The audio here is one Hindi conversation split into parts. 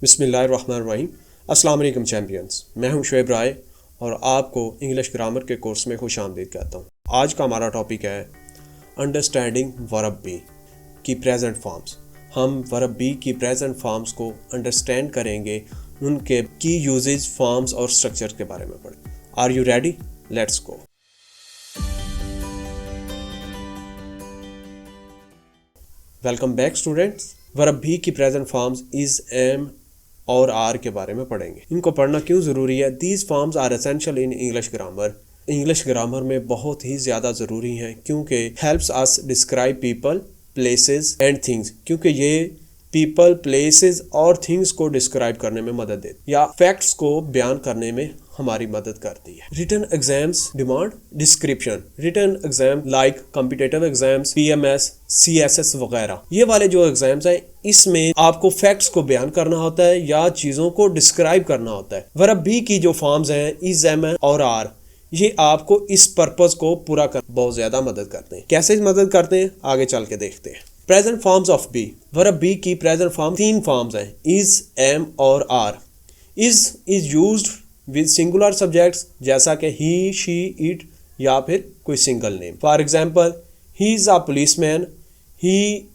बिस्मिल्लाहिर्रहमानिर्रहीम। अस्सलाम वालेकुम चैम्पियंस, मैं हूं शुएब राय और आपको इंग्लिश ग्रामर के कोर्स में खुशामदीद कहता हूं। आज का हमारा टॉपिक है अंडरस्टैंडिंग वर्ब बी की प्रेजेंट फॉर्म्स। हम वर्ब बी की प्रेजेंट फॉर्म्स को अंडरस्टैंड करेंगे, उनके की यूजेज, फॉर्म्स और स्ट्रक्चर के बारे में पढ़ें। Are you ready? Let's go. Welcome back students. Verb be की प्रेजेंट फॉर्म्स इज, एम और आर के बारे में पढ़ेंगे। इनको पढ़ना क्यों ज़रूरी है? These forms are essential in English grammar. English grammar में बहुत ही ज़्यादा ज़रूरी हैं क्योंकि helps us describe people, places and things. क्योंकि ये पीपल, प्लेसेस और थिंग्स को डिस्क्राइब करने में मदद देती या फैक्ट्स को बयान करने में हमारी मदद करती है। Written exams demand description. Written exam like competitive exams, PMS, CSS वगैरह, ये वाले जो एग्जाम्स हैं इसमें आपको फैक्ट्स को बयान करना होता है या चीजों को डिस्क्राइब करना होता है। वर्ब बी की जो फॉर्म्स हैं इज, एम और आर, ये आपको इस पर्पज को पूरा कर बहुत ज्यादा मदद करते हैं। कैसे मदद करते हैं आगे चल के देखते हैं। Present forms of be. Verb be की प्रेजेंट फॉर्म 3 फॉर्म्स हैं, इज, एम और are. Is used with singular subjects जैसा कि ही, शी, इट या फिर कोई single name. For example, he is a policeman. He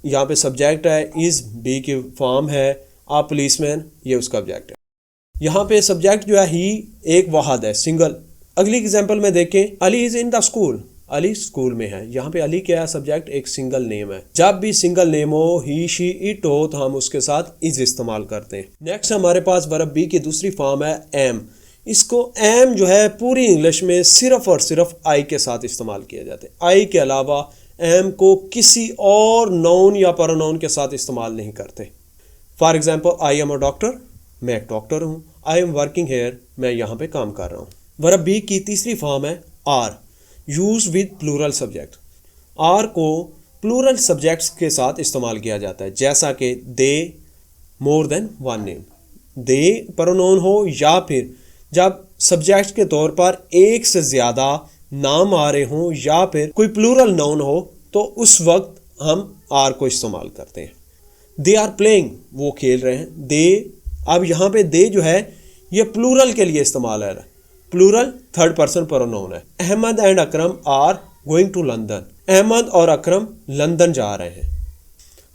यहाँ पे सब्जेक्ट है, इज बी की फॉर्म है, अ पुलिसमैन ये उसका ऑब्जेक्ट है। यहाँ पे सब्जेक्ट जो है ही एक वाहद है, सिंगल। अगली एग्जाम्पल में देखें, Ali is in the school. Ali school में है। यहाँ पे अली क्या है? सब्जेक्ट एक सिंगल नेम है। जब भी सिंगल नेम हो, ही, शी, इट हो, तो हम उसके साथ इज इस्तेमाल करते हैं। नेक्स्ट हमारे पास वर्ब बी की दूसरी फॉर्म है एम। इसको एम जो है पूरी इंग्लिश में सिर्फ और सिर्फ आई के साथ इस्तेमाल किया जाता है। आई के अलावा एम को किसी और नाउन या प्रोनाउन के साथ इस्तेमाल नहीं करते। For example, I am a doctor, मैं एक डॉक्टर हूँ। आई एम वर्किंग हेयर, मैं यहाँ पे काम कर रहा हूँ। वर्ब बी की तीसरी फॉर्म है are, use with plural subject. Are को प्लूरल सब्जेक्ट्स के साथ इस्तेमाल किया जाता है जैसा कि they, more than one name. They pronoun हो या फिर जब सब्जेक्ट के तौर पर एक से ज़्यादा नाम आ रहे हों या फिर कोई प्लूरल नाउन हो तो उस वक्त हम आर को इस्तेमाल करते हैं। दे आर प्लेइंग, वो खेल रहे हैं। दे, अब यहाँ पे दे जो है ये प्लूरल के लिए इस्तेमाल है। प्लूरल थर्ड पर्सन प्रोनाउन है। Ahmed and Akram are going to London. Ahmed और अकरम लंदन जा रहे हैं।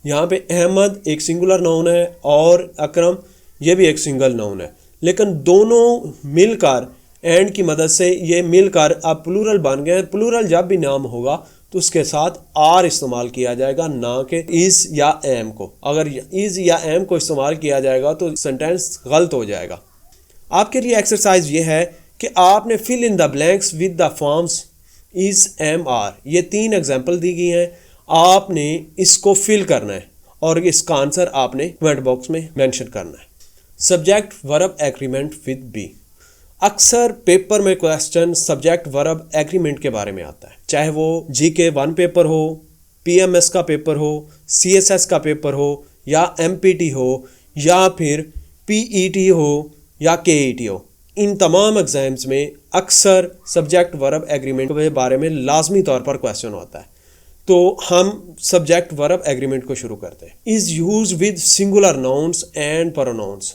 यहाँ पे अहमद एक सिंगुलर नाउन है और अकरम ये भी एक सिंगल नाउन है, लेकिन दोनों मिलकर एंड की मदद से ये मिलकर अब प्लूरल बन गए। प्लूरल जब भी नाम होगा तो उसके साथ आर इस्तेमाल किया जाएगा, ना कि इज या एम को। अगर इज या एम को इस्तेमाल किया जाएगा तो सेंटेंस गलत हो जाएगा। आपके लिए एक्सरसाइज ये है कि आपने fill in the blanks with the forms is, am, are. ये 3 एग्जाम्पल दी गई हैं, आपने इसको फिल करना है और इसका आंसर आपने कमेंट बॉक्स में मेंशन करना है। Subject verb agreement with be. अक्सर पेपर में क्वेश्चन सब्जेक्ट वर्ब एग्रीमेंट के बारे में आता है, चाहे वो GK 1 पेपर हो, PMS का पेपर हो, CSS का पेपर हो या MPT हो या फिर PET हो या KET हो। इन तमाम एग्जाम्स में अक्सर सब्जेक्ट वर्ब एग्रीमेंट के बारे में लाजमी तौर पर क्वेश्चन होता है। तो हम सब्जेक्ट वर्ब एग्रीमेंट को शुरू करते हैं। Is use with singular nouns and pronouns.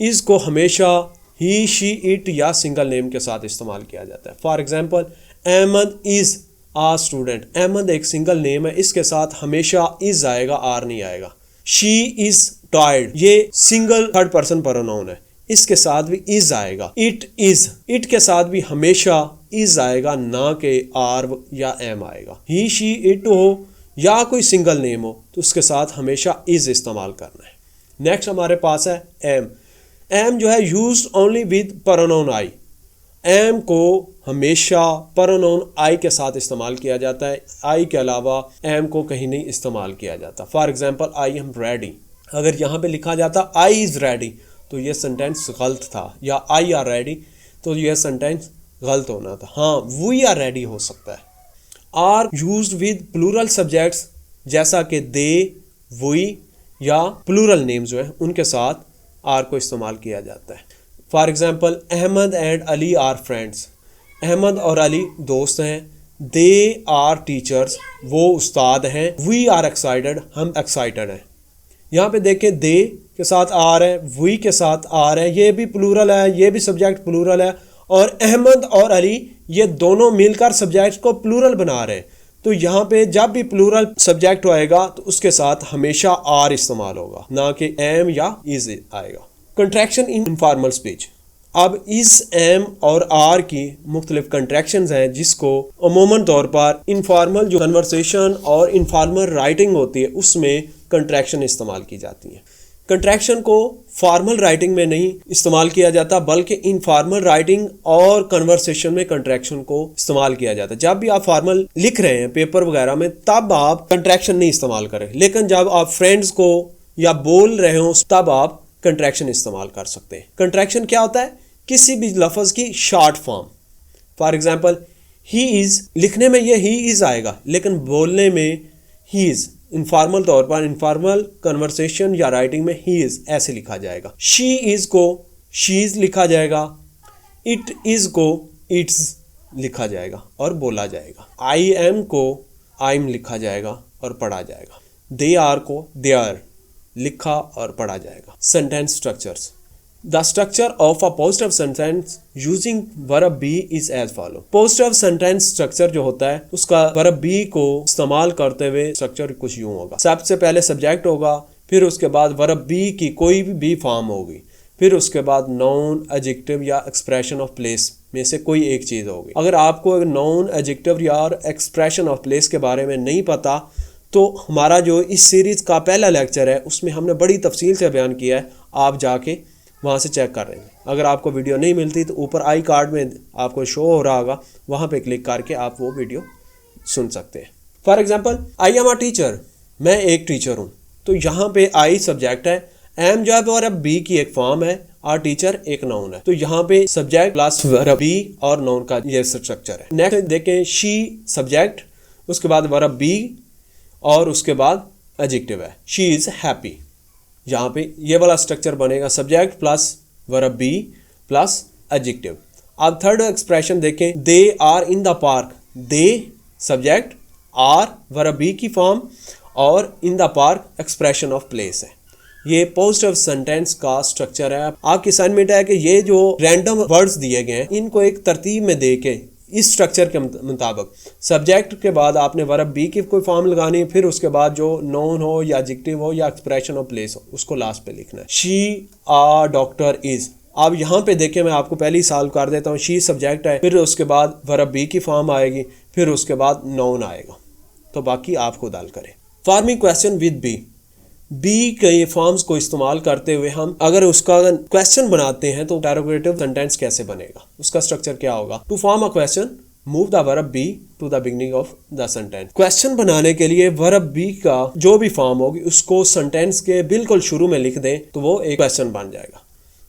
Is को हमेशा ही, शी, इट या सिंगल नेम के साथ इस्तेमाल किया जाता है। For example, Ahmed is a student. Ahmed एक सिंगल नेम है, इसके साथ हमेशा इज आएगा, आर नहीं आएगा। शी इज टायर्ड, ये सिंगल थर्ड पर्सन प्रोनाउन है, इसके साथ भी इज आएगा। इट इज, इट के साथ भी हमेशा इज आएगा, ना कि आर या एम आएगा। ही, शी, इट हो या कोई सिंगल नेम हो तो उसके साथ हमेशा इज इस्तेमाल करना है। नेक्स्ट हमारे पास है एम। एम जो है used only with pronoun I. Am को हमेशा प्रोनाउन आई के साथ इस्तेमाल किया जाता है, आई के अलावा एम को कहीं नहीं इस्तेमाल किया जाता। For example, I am ready. अगर यहाँ पे लिखा जाता आई इज रेडी तो ये सेंटेंस गलत था, या आई आर रेडी तो ये सेंटेंस गलत होना था। हाँ, वी आर रेडी हो सकता है। Are used with plural subjects जैसा कि दे, वी या प्लूरल नेम्स जो है उनके साथ आर को इस्तेमाल किया जाता है। For example, Ahmed and Ali are friends. Ahmed और अली दोस्त हैं। दे आर टीचर्स, वो उस्ताद हैं। वी आर एक्साइटेड, हम एक्साइटेड हैं। यहाँ पे देखें दे के साथ आर है, वी के साथ आर है, ये भी प्लूरल है, ये भी सब्जेक्ट प्लूरल है, और अहमद और अली ये दोनों मिलकर सब्जेक्ट को प्लूरल बना रहे हैं। तो यहाँ पे जब भी प्लूरल सब्जेक्ट आएगा तो उसके साथ हमेशा आर इस्तेमाल होगा, ना कि एम या इज आएगा। कंट्रैक्शन इन इनफॉर्मल स्पीच। अब इस एम और आर की मुख्तलिफ कंट्रैक्शंस हैं जिसको अमूमन तौर पर इनफॉर्मल जो कन्वर्सेशन और इनफॉर्मल राइटिंग होती है उसमें कंट्रैक्शन इस्तेमाल की जाती है। कंट्रैक्शन को फॉर्मल राइटिंग में नहीं इस्तेमाल किया जाता, बल्कि इनफॉर्मल राइटिंग और कन्वर्सेशन में कंट्रैक्शन को इस्तेमाल किया जाता है। जब भी आप फॉर्मल लिख रहे हैं पेपर वगैरह में तब आप कंट्रैक्शन नहीं इस्तेमाल करें, लेकिन जब आप फ्रेंड्स को या बोल रहे हो तब आप कंट्रैक्शन इस्तेमाल कर सकते हैं। कंट्रैक्शन क्या होता है? किसी भी लफ्ज़ की short form. For example he is, लिखने में ये ही इज़ आएगा लेकिन बोलने में ही इज़। इनफॉर्मल तौर पर इनफॉर्मल कन्वर्सेशन या राइटिंग में ही इज़ ऐसे लिखा जाएगा। शी इज़ को शीज़ लिखा जाएगा, इट इज़ को इट्स लिखा जाएगा और बोला जाएगा। आई एम को आइम लिखा जाएगा और पढ़ा जाएगा। दे आर को दे आर लिखा और पढ़ा जाएगा। Sentence structures. The structure of a positive sentence using verb be is as follow. Positive sentence structure जो होता है उसका वर्ब बी को इस्तेमाल करते हुए स्ट्रक्चर कुछ यूं होगा। सबसे पहले सब्जेक्ट होगा, फिर उसके बाद वर्ब बी की कोई भी फॉर्म होगी, फिर उसके बाद नाउन, एडजेक्टिव या एक्सप्रेशन ऑफ प्लेस में से कोई एक चीज़ होगी। अगर आपको नाउन, एडजेक्टिव या एक्सप्रेशन ऑफ प्लेस के बारे में नहीं पता तो हमारा जो इस सीरीज़ का पहला लेक्चर है उसमें हमने बड़ी तफसील से बयान किया है, आप जाके वहाँ से चेक कर रहे हैं। अगर आपको वीडियो नहीं मिलती तो ऊपर आई कार्ड में आपको शो हो रहा होगा, वहाँ पे क्लिक करके आप वो वीडियो सुन सकते हैं। For example I am a teacher, मैं एक टीचर हूँ। तो यहाँ पे आई सब्जेक्ट है, एम जो है वर्ब बी की एक फॉर्म है, और टीचर एक नाउन है। तो यहाँ पे सब्जेक्ट प्लस वर्ब बी और नाउन का ये स्ट्रक्चर है। नेक्स्ट देखें, शी सब्जेक्ट, उसके बाद वर्ब बी और उसके बाद एडजेक्टिव है, शी इज़ हैप्पी। यहाँ पे ये वाला स्ट्रक्चर बनेगा, subject plus verb be plus adjective. अब थर्ड एक्सप्रेशन देखें, they are in the park. They subject, are verb be की फॉर्म और in the park expression of place है। ये पॉजिटिव सेंटेंस का स्ट्रक्चर है। आपकी असाइनमेंट है कि ये जो रैंडम वर्ड्स दिए गए हैं इनको एक तरतीब में दे के इस स्ट्रक्चर के मुताबिक सब्जेक्ट के बाद आपने वर्ब बी की कोई फॉर्म लगानी है, फिर उसके बाद जो नाउन हो या एडजेक्टिव हो या एक्सप्रेशन ऑफ प्लेस हो उसको लास्ट पे लिखना है। She a doctor is. अब यहाँ पे देखें, मैं आपको पहले ही सॉल्व कर देता हूँ। शी सब्जेक्ट है, फिर उसके बाद वर्ब बी की फॉर्म आएगी, फिर उसके बाद नाउन आएगा। तो बाकी आप खुद हल करें। Forming question with be. Be के फॉर्म्स को इस्तेमाल करते हुए हम अगर उसका क्वेश्चन बनाते हैं तो इंटरोगेटिव सेंटेंस कैसे बनेगा, उसका स्ट्रक्चर क्या होगा। To form a question move the verb be to the beginning of the sentence. Question बनाने के लिए वर्ब बी का जो भी फॉर्म होगी उसको सेंटेंस के बिल्कुल शुरू में लिख दें तो वो एक क्वेश्चन बन जाएगा।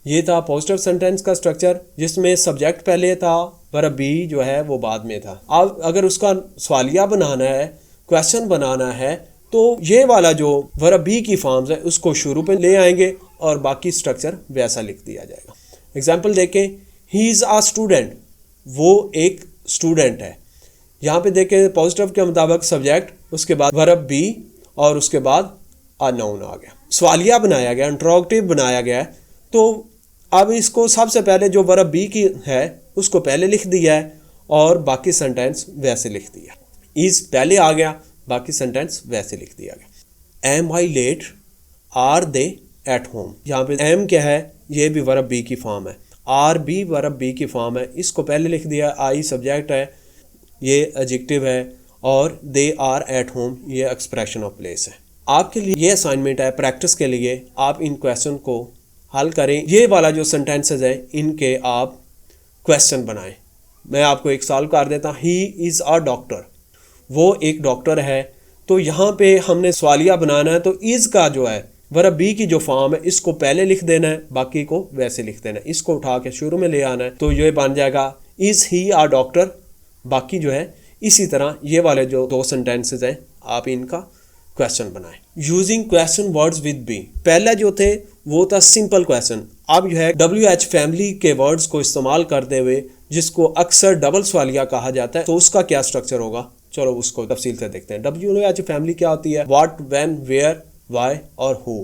ये था पॉजिटिव सेंटेंस का स्ट्रक्चर जिसमें सब्जेक्ट पहले था, वर्ब बी जो है वो बाद में था। अब अगर उसका सवालिया बनाना है, क्वेश्चन बनाना है, तो ये वाला जो वर्ब बी की फॉर्म्स है उसको शुरू पे ले आएंगे और बाकी स्ट्रक्चर वैसा लिख दिया जाएगा। एग्जाम्पल देखें, ही इज़ आ स्टूडेंट, वो एक स्टूडेंट है। यहाँ पे देखें पॉजिटिव के मुताबिक सब्जेक्ट, उसके बाद वर्ब बी और उसके बाद आ नाउन आ गया। सवालिया बनाया गया, इंटरोगेटिव बनाया गया है। तो अब इसको सबसे पहले जो वर्ब बी की है उसको पहले लिख दिया है और बाकी सेंटेंस वैसे लिख दिया। इज़ पहले आ गया, बाकी सेंटेंस वैसे लिख दिया गया। Am I late, are they at home. यहाँ पे एम क्या है, ये भी वर्ब बी की फॉर्म है, आर भी वर्ब बी की फॉर्म है, इसको पहले लिख दिया। आई सब्जेक्ट है, ये एडजेक्टिव है, और दे आर एट होम ये एक्सप्रेशन ऑफ प्लेस है। आपके लिए ये असाइनमेंट है, प्रैक्टिस के लिए आप इन क्वेश्चन को हल करें। ये वाला जो सेंटेंसेस है इनके आप क्वेश्चन बनाएं। मैं आपको एक सवाल कर देता हूँ, ही इज़ अ डॉक्टर, वो एक डॉक्टर है। तो यहाँ पे हमने सवालिया बनाना है, तो इज़ का जो है वर्ब बी की जो फॉर्म है इसको पहले लिख देना है, बाकी को वैसे लिख देना है। इसको उठा के शुरू में ले आना है, तो ये बन जाएगा इज़ ही आ डॉक्टर। बाकी जो है इसी तरह ये वाले जो दो सेंटेंसेस हैं आप इनका क्वेश्चन बनाएं। Using question words with be. पहला जो थे वो था सिंपल क्वेश्चन। अब जो है WH फैमिली के वर्ड्स को इस्तेमाल करते हुए जिसको अक्सर डबल सवालिया कहा जाता है, तो उसका क्या स्ट्रक्चर होगा, चलो उसको तफसील से देखते हैं। WH फैमिली क्या होती है, व्हाट, व्हेन, वेयर, व्हाई और हु।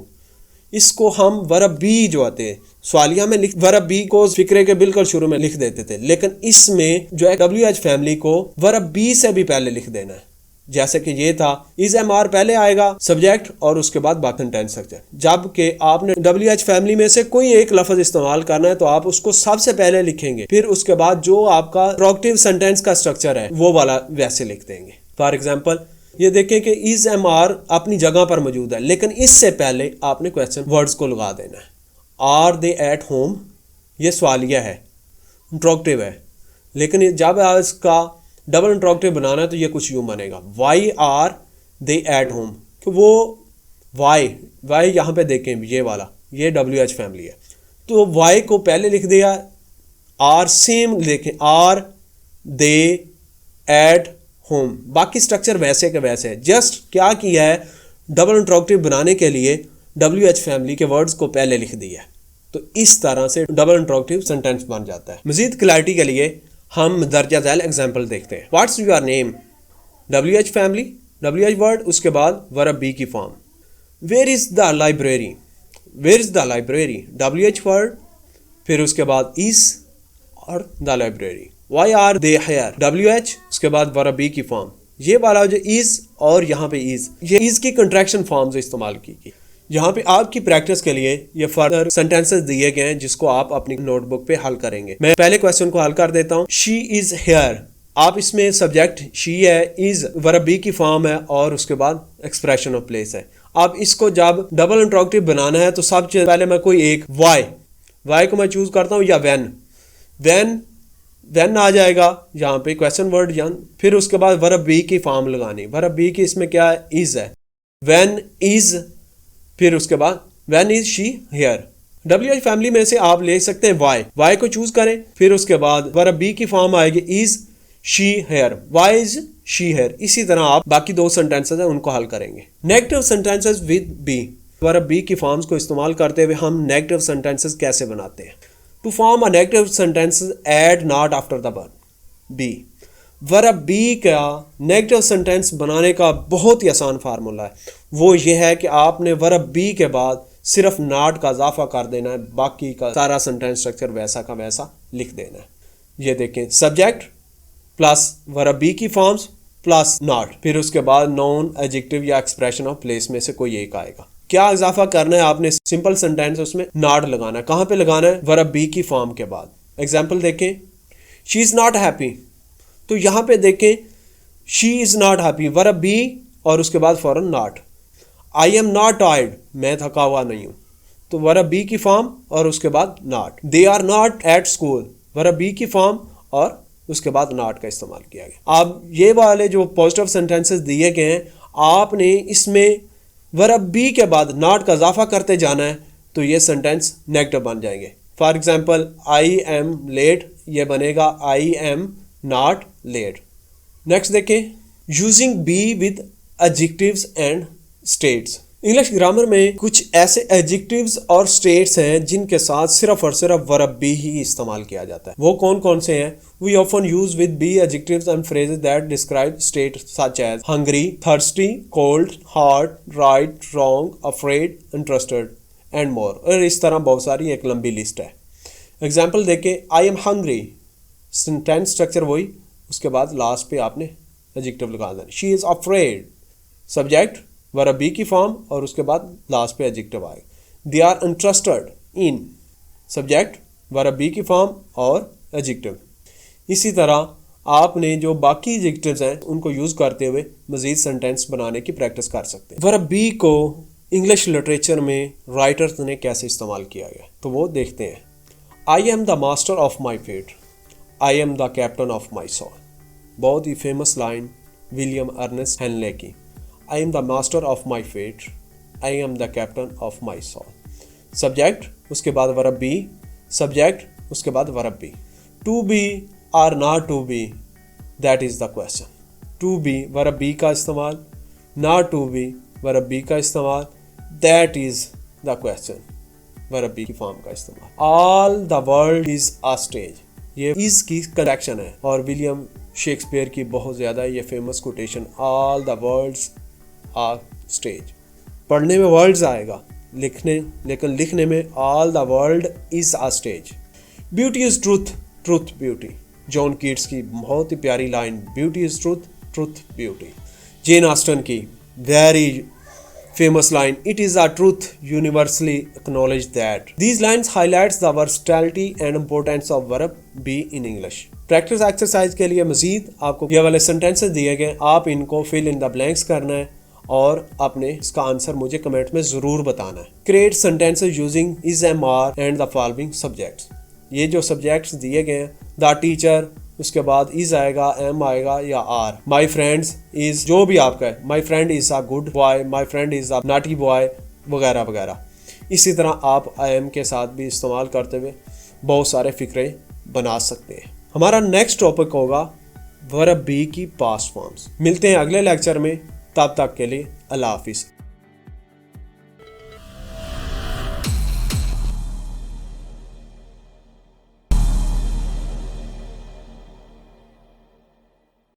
इसको हम वर्ब बी जो आते हैं सवालिया में वर्ब बी को फिक्रे के बिल्कुल शुरू में लिख देते थे, लेकिन इसमें जो है WH फैमिली को वर्ब बी से भी पहले लिख देना है। जैसे कि ये था इज MR पहले आएगा सब्जेक्ट और उसके बाद बाकी सेंटेंस स्ट्रक्चर। जबकि आपने WH फैमिली में से कोई एक लफ्ज इस्तेमाल करना है तो आप उसको सबसे पहले लिखेंगे, फिर उसके बाद जो आपका इंट्रोगेटिव सेंटेंस का स्ट्रक्चर है वो वाला वैसे लिख देंगे। फॉर एग्जाम्पल ये देखें कि इज MR अपनी जगह पर मौजूद है, लेकिन इससे पहले आपने क्वेश्चन वर्ड्स को लगा देना है। आर दे एट होम, ये सवालिया है, इंट्रोगेटिव है, लेकिन जब इसका डबल इंट्रोगेटिव बनाना है तो ये कुछ यूं बनेगा, why are they at home. कि वो वाई यहाँ पे देखें ये वाला, ये WH फैमिली है, तो वाई को पहले लिख दिया, आर सेम देखें, आर दे एट होम, बाकी स्ट्रक्चर वैसे के वैसे है। जस्ट क्या किया है, डबल इंट्रोगेटिव बनाने के लिए WH फैमिली के वर्ड्स को पहले लिख दिया है। तो इस तरह से डबल इंट्रोगेटिव सेंटेंस बन जाता है। मजीद क्लैरिटी के लिए हम दर्जा झैल एग्जाम्पल देखते हैं। What's your name, WH family, WH word, उसके बाद वर्ब बी की form. Where is the library, where is the library, WH word, फिर उसके बाद इज और the library. Why are they here, WH, उसके बाद वर्ब बी की फॉर्म। ये वाला जो इज और यहाँ पे इज, ये इज की कंट्रैक्शन फॉर्म्स इस्तेमाल की। यहाँ पे आपकी प्रैक्टिस के लिए ये फर्दर सेंटेंसेस दिए गए हैं जिसको आप अपनी नोटबुक पे हल करेंगे। मैं पहले क्वेश्चन को हल कर देता हूँ। शी इज हेयर, आप इसमें सब्जेक्ट शी है, इज वर्ब बी की फॉर्म है और उसके बाद एक्सप्रेशन ऑफ प्लेस है। अब इसको जब डबल इंट्रोगेटिव बनाना है तो सबसे पहले मैं कोई एक वाई को मैं चूज करता हूँ, या वेन आ जाएगा यहाँ पे क्वेश्चन वर्ड यन, फिर उसके बाद वर्ब बी की फॉर्म लगानी। वर्ब बी की इसमें क्या है, इज है, वेन इज, फिर उसके बाद when is she here. WH family में से आप ले सकते हैं वाई को चूज करें, फिर उसके बाद वर्ब बी की फॉर्म आएगी is she here, why is she here. इसी तरह आप बाकी दो सेंटेंसेस हैं उनको हल करेंगे। Negative sentences with be, verb be की फॉर्म्स को इस्तेमाल करते हुए हम नेगेटिव सेंटेंसेस कैसे बनाते हैं। To form a negative sentences add not after the verb be. Verb be का नेगेटिव सेंटेंस बनाने का बहुत ही आसान फार्मूला है, वो ये है कि आपने वर्ब बी के बाद सिर्फ नॉट का इजाफा कर देना है, बाकी का सारा सेंटेंस स्ट्रक्चर वैसा का वैसा लिख देना है। ये देखें, सब्जेक्ट प्लस वर्ब बी की फॉर्म्स प्लस नॉट, फिर उसके बाद नॉन, एडजेक्टिव या एक्सप्रेशन ऑफ प्लेस में से कोई एक आएगा। क्या इजाफा करना है आपने, सिंपल सेंटेंस उसमें नॉट लगाना है। कहाँ पे लगाना है, वर्ब बी की फॉर्म के बाद। एग्जाम्पल देखें, शी इज नॉट हैप्पी, तो यहाँ पे देखें she is not happy, verb B और उसके बाद फौरन not. I am not tired, मैं थका हुआ नहीं हूँ, तो वर्ब बी की फॉर्म और उसके बाद not. They are not at school, verb be की फॉर्म और उसके बाद नॉट का इस्तेमाल किया गया। अब ये वाले जो पॉजिटिव सेंटेंसेस दिए गए हैं, आपने इसमें वर्ब बी के बाद नॉट का इजाफा करते जाना है, तो ये सेंटेंस नेगेटिव बन जाएंगे। For example, I am late, ये बनेगा I am not late. Next देखें, using be with adjectives and states. English grammar में कुछ ऐसे एडजेक्टिव्स और स्टेट्स हैं जिनके साथ सिर्फ और सिर्फ वर्ब बी ही इस्तेमाल किया जाता है। वो कौन कौन से हैं? We often use with be adjectives and phrases that describe state such as hungry, thirsty, cold, hot, right, wrong, afraid, interested and more. और इस तरह बहुत सारी एक लंबी लिस्ट है। एग्जाम्पल देखे, I am hungry, sentence structure वही, उसके बाद लास्ट पे आपने एडजेक्टिव लगा देना। She is afraid, subject verb be की फॉर्म और उसके बाद लास्ट पे एडजेक्टिव आएगा। They are interested in, subject verb be की फॉर्म और एडजेक्टिव। इसी तरह आपने जो बाकी एडजेक्टिव्स हैं उनको यूज करते हुए मजीद सेंटेंस बनाने की प्रैक्टिस कर सकते हैं। वर्ब बी को इंग्लिश लिटरेचर में राइटर्स ने कैसे इस्तेमाल किया गया तो वो देखते हैं। I am the master of my fate, I am the captain of my soul. बहुत ही famous line William Ernest Henley की, I am the master of my fate, I am the captain of my soul. Subject उसके बाद वर्ब बी, सब्जेक्ट उसके बाद verb be. To be or not to be, that is the question. To be verb be का इस्तेमाल, not to be verb be का इस्तेमाल, that is the question verb be की फॉर्म का इस्तेमाल। All the world is a stage, ये इज की करेक्शन है और विलियम शेक्सपियर की बहुत ज़्यादा ये famous quotation, all the worlds are stage. पढ़ने में वर्ड्स आएगा, लेकिन लिखने में all the world is a stage. Beauty is truth, truth beauty. John Keats की बहुत ही प्यारी line, beauty is truth, truth beauty. Jane Austen की very famous line, it is a truth universally acknowledged that. These lines highlights the versatility and importance of verb be in English. Practice exercise के लिए मजीद आपको ये वाले सेंटेंसेस दिए गए, आप इनको फिल इन द ब्लैंक्स करना है और आपने इसका आंसर मुझे कमेंट में ज़रूर बताना है। Create sentences using is, am, are and the following subjects. ये जो सब्जेक्ट्स दिए गए हैं, द टीचर, उसके बाद इज आएगा, एम आएगा या आर। माई फ्रेंड्स इज, जो भी आपका है, my friend is a good boy, my friend is a naughty boy, वगैरह वगैरह। इसी तरह आप आई एम के साथ भी इस्तेमाल करते हुए बहुत सारे फिक्रे बना सकते हैं। हमारा नेक्स्ट टॉपिक होगा वर्ब बी की पास्ट फॉर्म्स। मिलते हैं अगले लेक्चर में, तब तक के लिए अल्लाह हाफिज़।